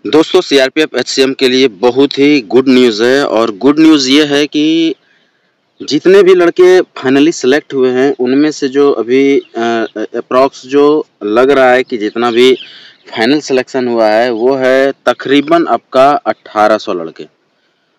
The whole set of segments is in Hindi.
दोस्तों सीआरपीएफ एचसीएम के लिए बहुत ही गुड न्यूज़ है और गुड न्यूज़ ये है कि जितने भी लड़के फाइनली सेलेक्ट हुए हैं उनमें से जो अभी अप्रॉक्स जो लग रहा है कि जितना भी फाइनल सिलेक्शन हुआ है वो है तकरीबन आपका 1800 लड़के।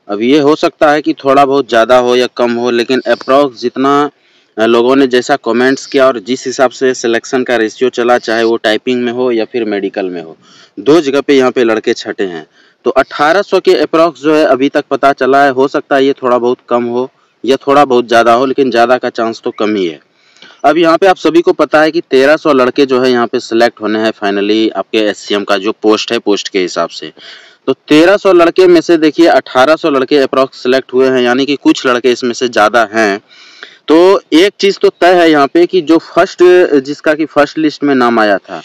अब ये हो सकता है कि थोड़ा बहुत ज़्यादा हो या कम हो, लेकिन अप्रॉक्स जितना लोगों ने जैसा कमेंट्स किया और जिस हिसाब से सिलेक्शन का रेशियो चला, चाहे वो टाइपिंग में हो या फिर मेडिकल में हो, दो जगह पे यहाँ पे लड़के छटे हैं। तो 1800 के अप्रॉक्स जो है अभी तक पता चला है। हो सकता है ये थोड़ा बहुत कम हो या थोड़ा बहुत ज़्यादा हो, लेकिन ज़्यादा का चांस तो कम ही है। अब यहाँ पे आप सभी को पता है कि 1300 लड़के जो है यहाँ पे सिलेक्ट होने हैं फाइनली आपके एचसीएम का जो पोस्ट है, पोस्ट के हिसाब से। तो 1300 लड़के में से देखिए 1800 लड़के अप्रॉक्स सिलेक्ट हुए हैं, यानी कि कुछ लड़के इसमें से ज़्यादा हैं। तो एक चीज़ तो तय है यहाँ पे कि जो जिसका कि फर्स्ट लिस्ट में नाम आया था,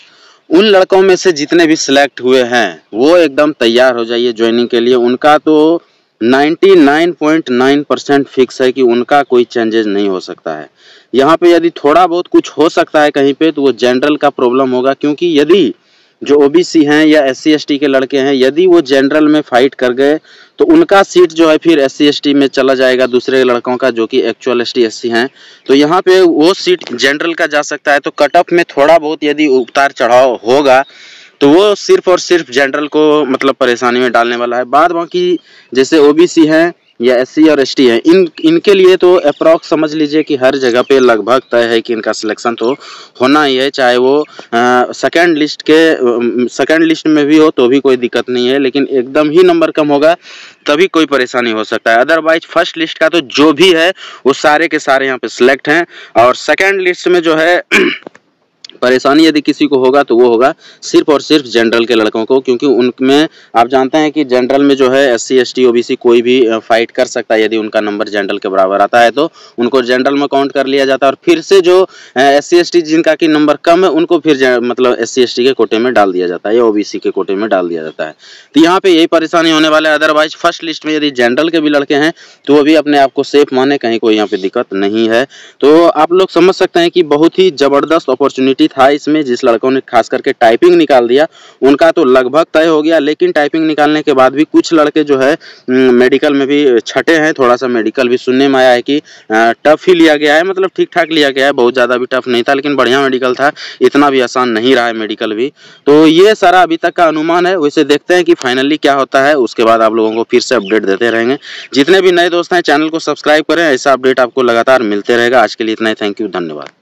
उन लड़कों में से जितने भी सिलेक्ट हुए हैं वो एकदम तैयार हो जाइए ज्वाइनिंग के लिए। उनका तो 99.9% फिक्स है कि उनका कोई चेंजेस नहीं हो सकता है। यहाँ पे यदि थोड़ा बहुत कुछ हो सकता है कहीं पे तो वो जनरल का प्रॉब्लम होगा, क्योंकि यदि जो ओबीसी हैं या एससी एसटी के लड़के हैं यदि वो जनरल में फाइट कर गए तो उनका सीट जो है फिर एससी एसटी में चला जाएगा दूसरे लड़कों का, जो कि एक्चुअल एसटी एससी हैं। तो यहाँ पे वो सीट जनरल का जा सकता है। तो कट ऑफ में थोड़ा बहुत यदि उतार चढ़ाव होगा तो वो सिर्फ और सिर्फ जनरल को मतलब परेशानी में डालने वाला है। बाद बाकी जैसे ओबीसी हैं या एससी और एसटी है, इनके लिए तो अप्रॉक्स समझ लीजिए कि हर जगह पे लगभग तय है कि इनका सिलेक्शन तो होना ही है, चाहे वो सेकंड लिस्ट में भी हो तो भी कोई दिक्कत नहीं है, लेकिन एकदम ही नंबर कम होगा तभी कोई परेशानी हो सकता है। अदरवाइज फर्स्ट लिस्ट का तो जो भी है वो सारे के सारे यहाँ पे सिलेक्ट हैं। और सेकेंड लिस्ट में जो है परेशानी यदि किसी को होगा तो वो होगा सिर्फ और सिर्फ जनरल के लड़कों को, क्योंकि उनमें आप जानते हैं कि जनरल में जो है एससी एसटी ओबीसी कोई भी फाइट कर सकता है। यदि उनका नंबर जनरल के बराबर आता है तो उनको जनरल में काउंट कर लिया जाता है, और फिर से जो एससी एसटी जिनका कि नंबर कम है उनको फिर मतलब एससी एसटी के कोटे में डाल दिया जाता है या ओबीसी के कोटे में डाल दिया जाता है। तो यहाँ पे यही परेशानी होने वाला है। अदरवाइज फर्स्ट लिस्ट में यदि जनरल के भी लड़के हैं तो वो भी अपने आप को सेफ माने, कहीं कोई यहाँ पे दिक्कत नहीं है। तो आप लोग समझ सकते हैं कि बहुत ही जबरदस्त अपॉर्चुनिटी था इसमें। जिस लड़कों ने खास करके टाइपिंग निकाल दिया उनका तो लगभग तय हो गया, लेकिन टाइपिंग निकालने के बाद भी कुछ लड़के जो है मेडिकल में भी छटे हैं। थोड़ा सा मेडिकल भी सुनने में आया है कि टफ ही लिया गया है, मतलब ठीक ठाक लिया गया है, बहुत ज़्यादा भी टफ नहीं था, लेकिन बढ़िया मेडिकल था, इतना भी आसान नहीं रहा है मेडिकल भी। तो ये सारा अभी तक का अनुमान है, वैसे देखते हैं कि फाइनली क्या होता है, उसके बाद आप लोगों को फिर से अपडेट देते रहेंगे। जितने भी नए दोस्त हैं चैनल को सब्सक्राइब करें, ऐसा अपडेट आपको लगातार मिलते रहेगा। आज के लिए इतना ही, थैंक यू, धन्यवाद।